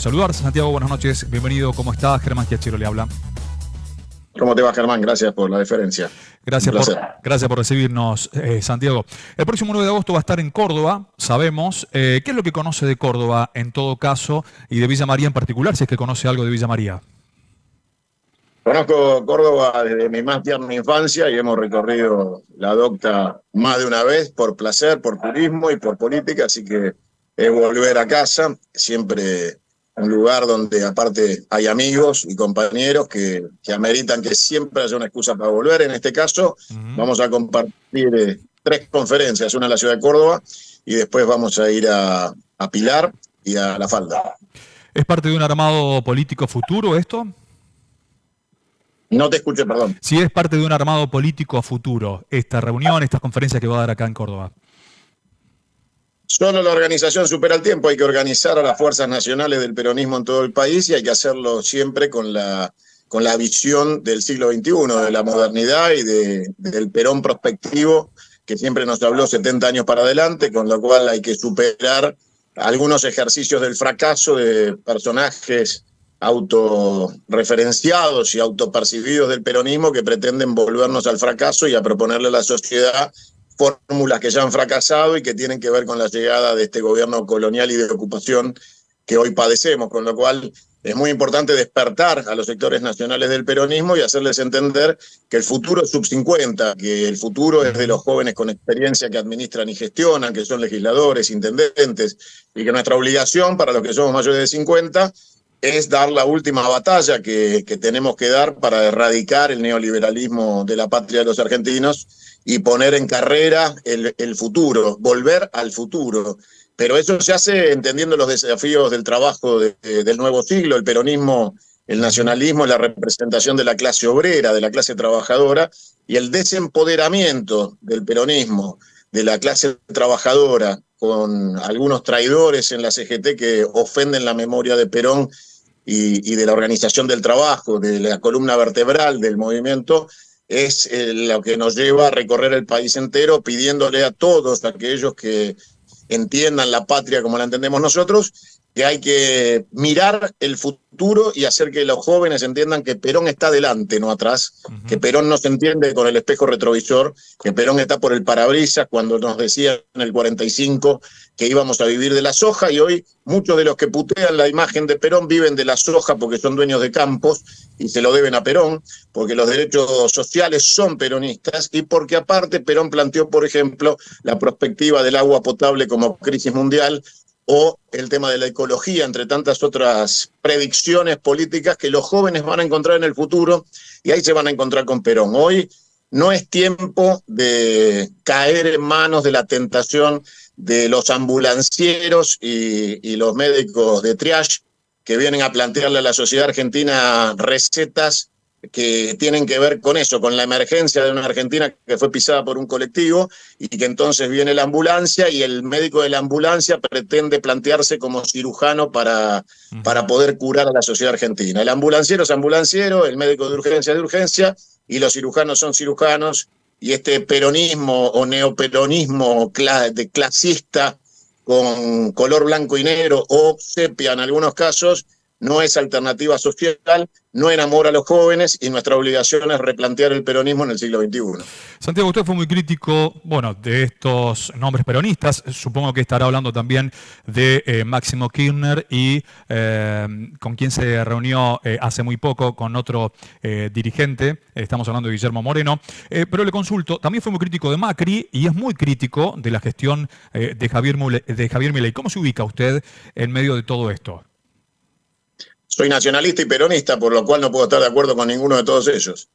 saludar. Santiago, buenas noches, bienvenido, ¿cómo está? Germán Giachero le habla. ¿Cómo te va, Germán? Gracias por la deferencia. Gracias por recibirnos, Santiago. El próximo 9 de agosto va a estar en Córdoba, sabemos. ¿Qué es lo que conoce de Córdoba en todo caso y de Villa María en particular, si es que conoce algo de Villa María? Conozco Córdoba desde mi más tierna infancia y hemos recorrido la docta más de una vez por placer, por turismo y por política, así que es volver a casa, siempre un lugar donde aparte hay amigos y compañeros que ameritan que siempre haya una excusa para volver. En este caso vamos a compartir 3 conferencias, una en la ciudad de Córdoba y después vamos a ir a Pilar y a La Falda. ¿Es parte de un armado político futuro esto? No te escuché, perdón. Si es parte de un armado político a futuro, esta reunión, estas conferencias que va a dar acá en Córdoba. Solo la organización supera el tiempo, hay que organizar a las fuerzas nacionales del peronismo en todo el país y hay que hacerlo siempre con la visión del siglo XXI, de la modernidad y del Perón prospectivo, que siempre nos habló 70 años para adelante, con lo cual hay que superar algunos ejercicios del fracaso de personajes autorreferenciados y autopercibidos del peronismo que pretenden volvernos al fracaso y a proponerle a la sociedad fórmulas que ya han fracasado y que tienen que ver con la llegada de este gobierno colonial y de ocupación que hoy padecemos, con lo cual es muy importante despertar a los sectores nacionales del peronismo y hacerles entender que el futuro es sub-50, que el futuro es de los jóvenes con experiencia que administran y gestionan, que son legisladores, intendentes, y que nuestra obligación para los que somos mayores de 50 es dar la última batalla que tenemos que dar para erradicar el neoliberalismo de la patria de los argentinos y poner en carrera el futuro, volver al futuro. Pero eso se hace entendiendo los desafíos del trabajo del nuevo siglo. El peronismo, el nacionalismo es la representación de la clase obrera, de la clase trabajadora, y el desempoderamiento del peronismo, de la clase trabajadora, con algunos traidores en la CGT que ofenden la memoria de Perón y de la organización del trabajo, de la columna vertebral del movimiento, es lo que nos lleva a recorrer el país entero pidiéndole a todos aquellos que entiendan la patria como la entendemos nosotros, que hay que mirar el futuro y hacer que los jóvenes entiendan que Perón está adelante, no atrás, que Perón no se entiende con el espejo retrovisor, que Perón está por el parabrisas cuando nos decía en el 45 que íbamos a vivir de la soja, y hoy muchos de los que putean la imagen de Perón viven de la soja porque son dueños de campos y se lo deben a Perón, porque los derechos sociales son peronistas y porque aparte Perón planteó, por ejemplo, la perspectiva del agua potable como crisis mundial, o el tema de la ecología, entre tantas otras predicciones políticas que los jóvenes van a encontrar en el futuro, y ahí se van a encontrar con Perón. Hoy no es tiempo de caer en manos de la tentación de los ambulancieros y los médicos de triage que vienen a plantearle a la sociedad argentina recetas que tienen que ver con eso, con la emergencia de una Argentina que fue pisada por un colectivo y que entonces viene la ambulancia y el médico de la ambulancia pretende plantearse como cirujano para poder curar a la sociedad argentina. El ambulanciero es ambulanciero, el médico de urgencia es de urgencia y los cirujanos son cirujanos, y este peronismo o neoperonismo clasista con color blanco y negro o sepia en algunos casos no es alternativa social, no enamora a los jóvenes y nuestra obligación es replantear el peronismo en el siglo XXI. Santiago, usted fue muy crítico, bueno, de estos nombres peronistas. Supongo que estará hablando también de Máximo Kirchner y con quien se reunió hace muy poco con otro dirigente. Estamos hablando de Guillermo Moreno. Pero le consulto, también fue muy crítico de Macri y es muy crítico de la gestión de Javier Milei. ¿Cómo se ubica usted en medio de todo esto? Soy nacionalista y peronista, por lo cual no puedo estar de acuerdo con ninguno de todos ellos.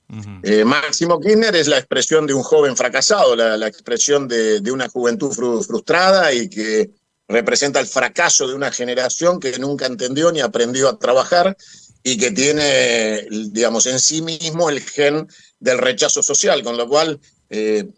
Máximo Kirchner es la expresión de un joven fracasado, la expresión de una juventud frustrada y que representa el fracaso de una generación que nunca entendió ni aprendió a trabajar y que tiene, digamos, en sí mismo el gen del rechazo social, con lo cual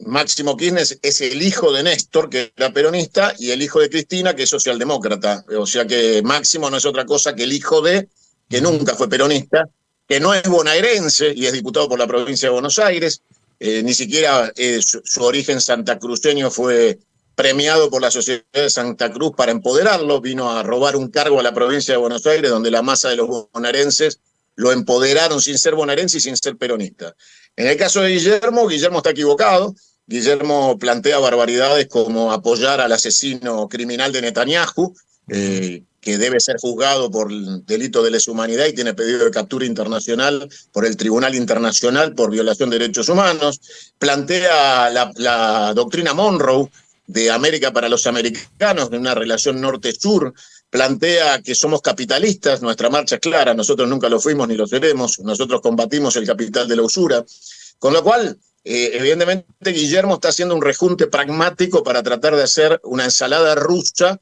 Máximo Kirchner es el hijo de Néstor, que era peronista, y el hijo de Cristina, que es socialdemócrata. O sea que Máximo no es otra cosa que el hijo de, que nunca fue peronista, que no es bonaerense y es diputado por la provincia de Buenos Aires, ni siquiera su origen santacruceño fue premiado por la Sociedad de Santa Cruz para empoderarlo, vino a robar un cargo a la provincia de Buenos Aires, donde la masa de los bonaerenses lo empoderaron sin ser bonaerense y sin ser peronista. En el caso de Guillermo está equivocado. Guillermo plantea barbaridades como apoyar al asesino criminal de Netanyahu, que debe ser juzgado por el delito de lesa humanidad y tiene pedido de captura internacional por el Tribunal Internacional por violación de derechos humanos. Plantea la doctrina Monroe de América para los americanos, de una relación norte-sur. Plantea que somos capitalistas, nuestra marcha es clara, nosotros nunca lo fuimos ni lo seremos, nosotros combatimos el capital de la usura. Con lo cual, evidentemente, Guillermo está haciendo un rejunte pragmático para tratar de hacer una ensalada rusa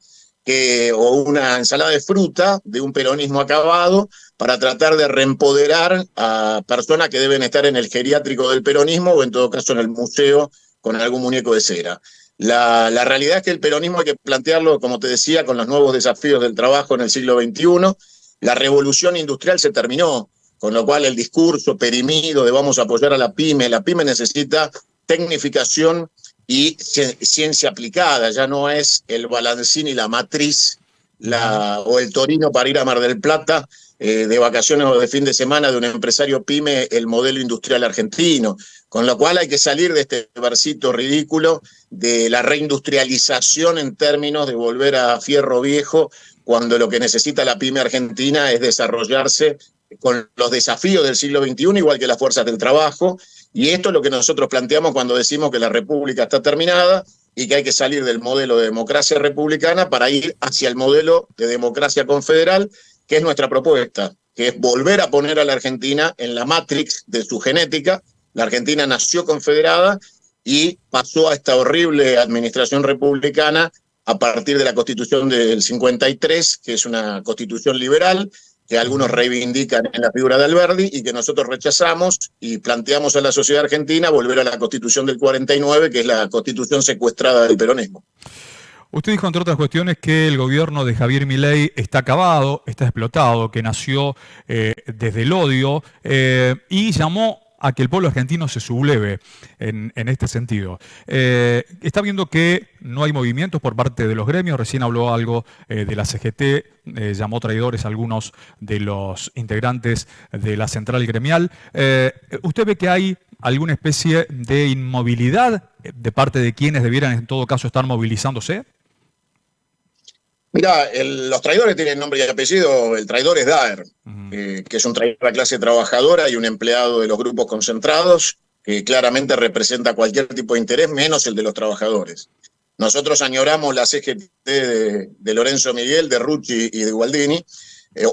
o una ensalada de fruta de un peronismo acabado para tratar de reempoderar a personas que deben estar en el geriátrico del peronismo o en todo caso en el museo con algún muñeco de cera. La realidad es que el peronismo hay que plantearlo, como te decía, con los nuevos desafíos del trabajo en el siglo XXI. La revolución industrial se terminó, con lo cual el discurso perimido de vamos a apoyar a la pyme necesita tecnificación y ciencia aplicada, ya no es el balancín y la matriz o el Torino para ir a Mar del Plata de vacaciones o de fin de semana de un empresario pyme, el modelo industrial argentino. Con lo cual hay que salir de este versito ridículo de la reindustrialización en términos de volver a fierro viejo, cuando lo que necesita la pyme argentina es desarrollarse con los desafíos del siglo XXI, igual que las fuerzas del trabajo. Y esto es lo que nosotros planteamos cuando decimos que la república está terminada y que hay que salir del modelo de democracia republicana para ir hacia el modelo de democracia confederal, que es nuestra propuesta, que es volver a poner a la Argentina en la matrix de su genética. La Argentina nació confederada y pasó a esta horrible administración republicana a partir de la Constitución del 53, que es una constitución liberal, que algunos reivindican en la figura de Alberdi y que nosotros rechazamos y planteamos a la sociedad argentina volver a la Constitución del 49, que es la constitución secuestrada del peronismo. Usted dijo, entre otras cuestiones, que el gobierno de Javier Milei está acabado, está explotado, que nació desde el odio y llamó a que el pueblo argentino se subleve en este sentido. Está viendo que no hay movimientos por parte de los gremios, recién habló algo de la CGT, llamó traidores a algunos de los integrantes de la central gremial. ¿Usted ve que hay alguna especie de inmovilidad de parte de quienes debieran en todo caso estar movilizándose? Mirá, los traidores tienen nombre y apellido. El traidor es Daer, que es un traidor de la clase trabajadora y un empleado de los grupos concentrados, que claramente representa cualquier tipo de interés, menos el de los trabajadores. Nosotros añoramos la CGT de Lorenzo Miguel, de Rucci y de Gualdini.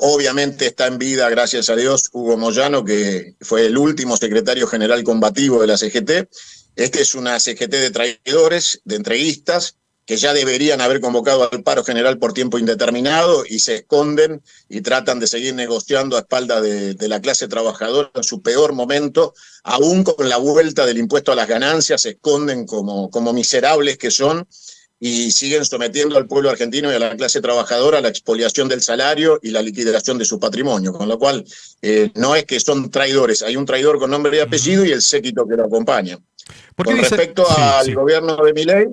Obviamente está en vida, gracias a Dios, Hugo Moyano, que fue el último secretario general combativo de la CGT. Esta es una CGT de traidores, de entreguistas, que ya deberían haber convocado al paro general por tiempo indeterminado y se esconden y tratan de seguir negociando a espaldas de la clase trabajadora en su peor momento, aún con la vuelta del impuesto a las ganancias, se esconden como miserables que son y siguen sometiendo al pueblo argentino y a la clase trabajadora a la expoliación del salario y la liquidación de su patrimonio, con lo cual no es que son traidores, hay un traidor con nombre y apellido y el séquito que lo acompaña. Con respecto al gobierno de Milei,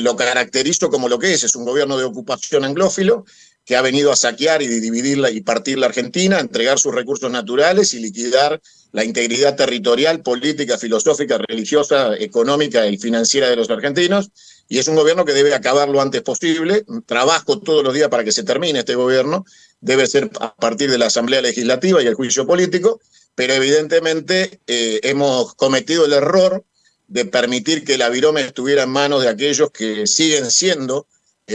lo caracterizo como lo que es un gobierno de ocupación anglófilo que ha venido a saquear y dividirla y partir la Argentina, entregar sus recursos naturales y liquidar la integridad territorial, política, filosófica, religiosa, económica y financiera de los argentinos, y es un gobierno que debe acabar lo antes posible. Trabajo todos los días para que se termine este gobierno, debe ser a partir de la Asamblea Legislativa y el juicio político, pero evidentemente hemos cometido el error de permitir que la virome estuviera en manos de aquellos que siguen siendo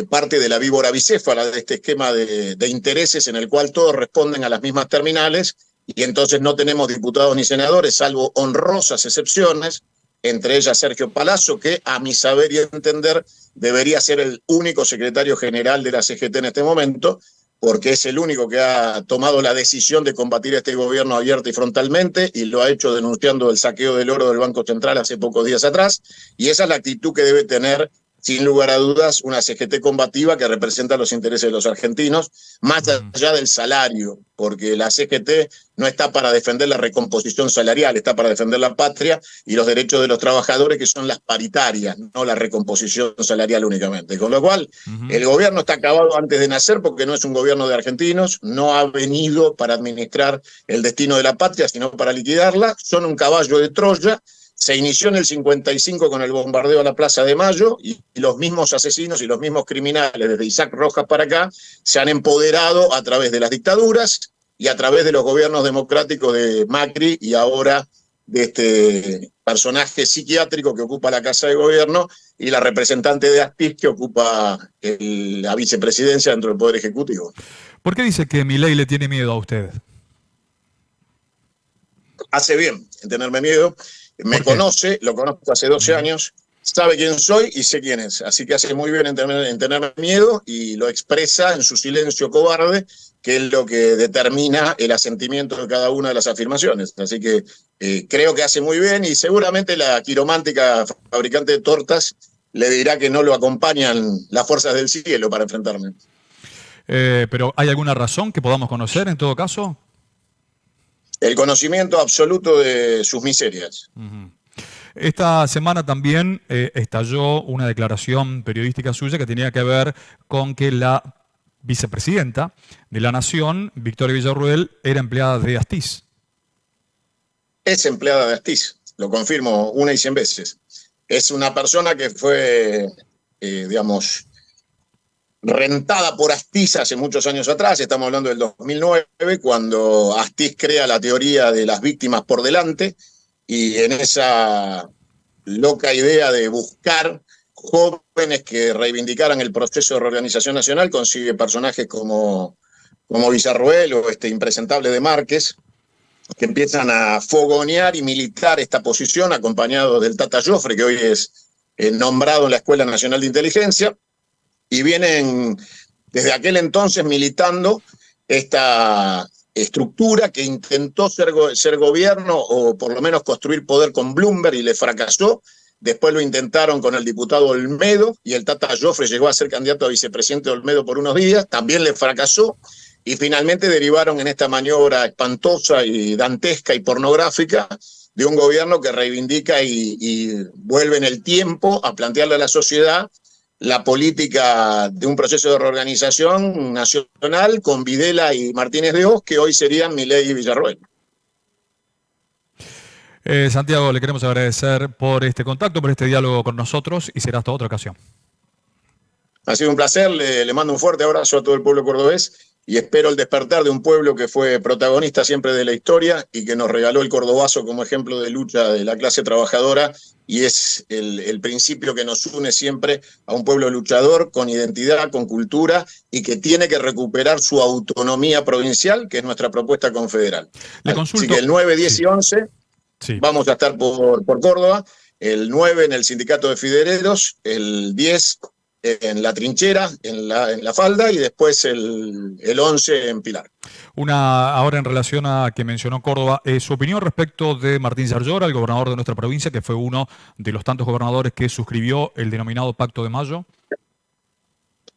parte de la víbora bicéfala, de este esquema de intereses en el cual todos responden a las mismas terminales, y entonces no tenemos diputados ni senadores, salvo honrosas excepciones, entre ellas Sergio Palazzo, que a mi saber y entender debería ser el único secretario general de la CGT en este momento, porque es el único que ha tomado la decisión de combatir este gobierno abierta y frontalmente, y lo ha hecho denunciando el saqueo del oro del Banco Central hace pocos días atrás, y esa es la actitud que debe tener sin lugar a dudas, una CGT combativa que representa los intereses de los argentinos, más allá del salario, porque la CGT no está para defender la recomposición salarial, está para defender la patria y los derechos de los trabajadores, que son las paritarias, no la recomposición salarial únicamente. Con lo cual, el gobierno está acabado antes de nacer porque no es un gobierno de argentinos, no ha venido para administrar el destino de la patria, sino para liquidarla, son un caballo de Troya. Se inició en el 55 con el bombardeo a la Plaza de Mayo y los mismos asesinos y los mismos criminales, desde Isaac Rojas para acá, se han empoderado a través de las dictaduras y a través de los gobiernos democráticos de Macri y ahora de este personaje psiquiátrico que ocupa la Casa de Gobierno y la representante de Astiz que ocupa la vicepresidencia dentro del Poder Ejecutivo. ¿Por qué dice que Milei le tiene miedo a usted? Hace bien en tenerme miedo. Me conoce, lo conozco hace 12 años, sabe quién soy y sé quién es. Así que hace muy bien en tenerme miedo y lo expresa en su silencio cobarde, que es lo que determina el asentimiento de cada una de las afirmaciones. Así que creo que hace muy bien y seguramente la quiromántica fabricante de tortas le dirá que no lo acompañan las fuerzas del cielo para enfrentarme. ¿Pero hay alguna razón que podamos conocer en todo caso? El conocimiento absoluto de sus miserias. Esta semana también estalló una declaración periodística suya que tenía que ver con que la vicepresidenta de la Nación, Victoria Villarruel, era empleada de Astiz. Es empleada de Astiz, lo confirmo una y 100 veces. Es una persona que fue, digamos, rentada por Astiz hace muchos años atrás, estamos hablando del 2009, cuando Astiz crea la teoría de las víctimas por delante, y en esa loca idea de buscar jóvenes que reivindicaran el proceso de reorganización nacional, consigue personajes como Villarroel o este impresentable de Márquez, que empiezan a fogonear y militar esta posición, acompañados del Tata Joffre, que hoy es nombrado en la Escuela Nacional de Inteligencia, y vienen desde aquel entonces militando esta estructura que intentó ser gobierno o por lo menos construir poder con Bloomberg y le fracasó. Después lo intentaron con el diputado Olmedo y el Tata Joffre llegó a ser candidato a vicepresidente de Olmedo por unos días, también le fracasó y finalmente derivaron en esta maniobra espantosa y dantesca y pornográfica de un gobierno que reivindica y vuelve en el tiempo a plantearle a la sociedad la política de un proceso de reorganización nacional con Videla y Martínez de Hoz, que hoy serían Milei y Villarroel. Santiago, le queremos agradecer por este contacto, por este diálogo con nosotros y será hasta otra ocasión. Ha sido un placer, le mando un fuerte abrazo a todo el pueblo cordobés y espero el despertar de un pueblo que fue protagonista siempre de la historia y que nos regaló el cordobazo como ejemplo de lucha de la clase trabajadora, y es el principio que nos une siempre a un pueblo luchador, con identidad, con cultura, y que tiene que recuperar su autonomía provincial, que es nuestra propuesta confederal. Así que el 9, 10 y 11 vamos a estar por Córdoba, el 9 en el Sindicato de Fidereros, el 10 en La Trinchera, en la Falda, y después el 11 en Pilar. Ahora en relación a que mencionó Córdoba, su opinión respecto de Martín Yarlora, el gobernador de nuestra provincia, que fue uno de los tantos gobernadores que suscribió el denominado Pacto de Mayo.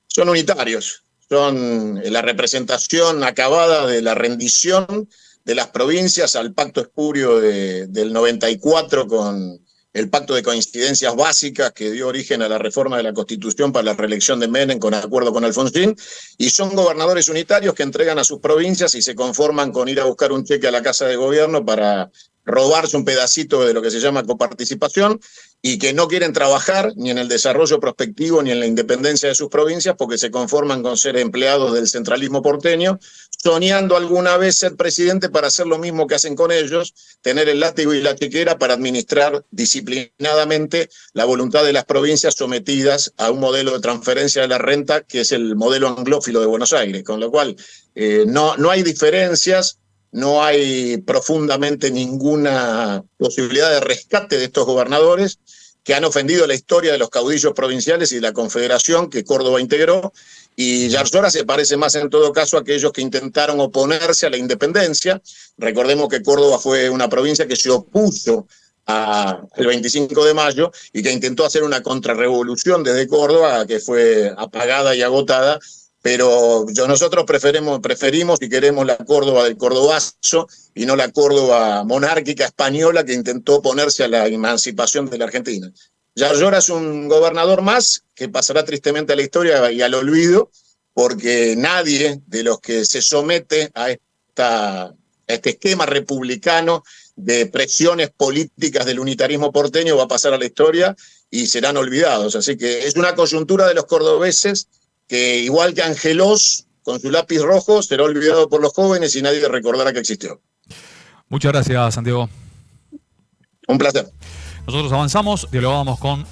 Son unitarios, son la representación acabada de la rendición de las provincias al pacto espurio del 94 con el pacto de coincidencias básicas que dio origen a la reforma de la Constitución para la reelección de Menem con acuerdo con Alfonsín, y son gobernadores unitarios que entregan a sus provincias y se conforman con ir a buscar un cheque a la Casa de Gobierno para robarse un pedacito de lo que se llama coparticipación, y que no quieren trabajar ni en el desarrollo prospectivo ni en la independencia de sus provincias porque se conforman con ser empleados del centralismo porteño, soñando alguna vez ser presidente para hacer lo mismo que hacen con ellos, tener el látigo y la chequera para administrar disciplinadamente la voluntad de las provincias sometidas a un modelo de transferencia de la renta que es el modelo anglófilo de Buenos Aires, con lo cual no hay diferencias. No hay profundamente ninguna posibilidad de rescate de estos gobernadores que han ofendido la historia de los caudillos provinciales y de la confederación que Córdoba integró, y Yarlora se parece más en todo caso a aquellos que intentaron oponerse a la independencia. Recordemos que Córdoba fue una provincia que se opuso el 25 de mayo y que intentó hacer una contrarrevolución desde Córdoba, que fue apagada y agotada. Pero nosotros preferimos y queremos la Córdoba del cordobazo y no la Córdoba monárquica española que intentó oponerse a la emancipación de la Argentina. Yarlora Llora es un gobernador más que pasará tristemente a la historia y al olvido, porque nadie de los que se somete a este esquema republicano de presiones políticas del unitarismo porteño va a pasar a la historia y serán olvidados. Así que es una coyuntura de los cordobeses que, igual que Angelós, con su lápiz rojo, será olvidado por los jóvenes y nadie recordará que existió. Muchas gracias, Santiago. Un placer. Nosotros avanzamos, dialogamos con Santiago.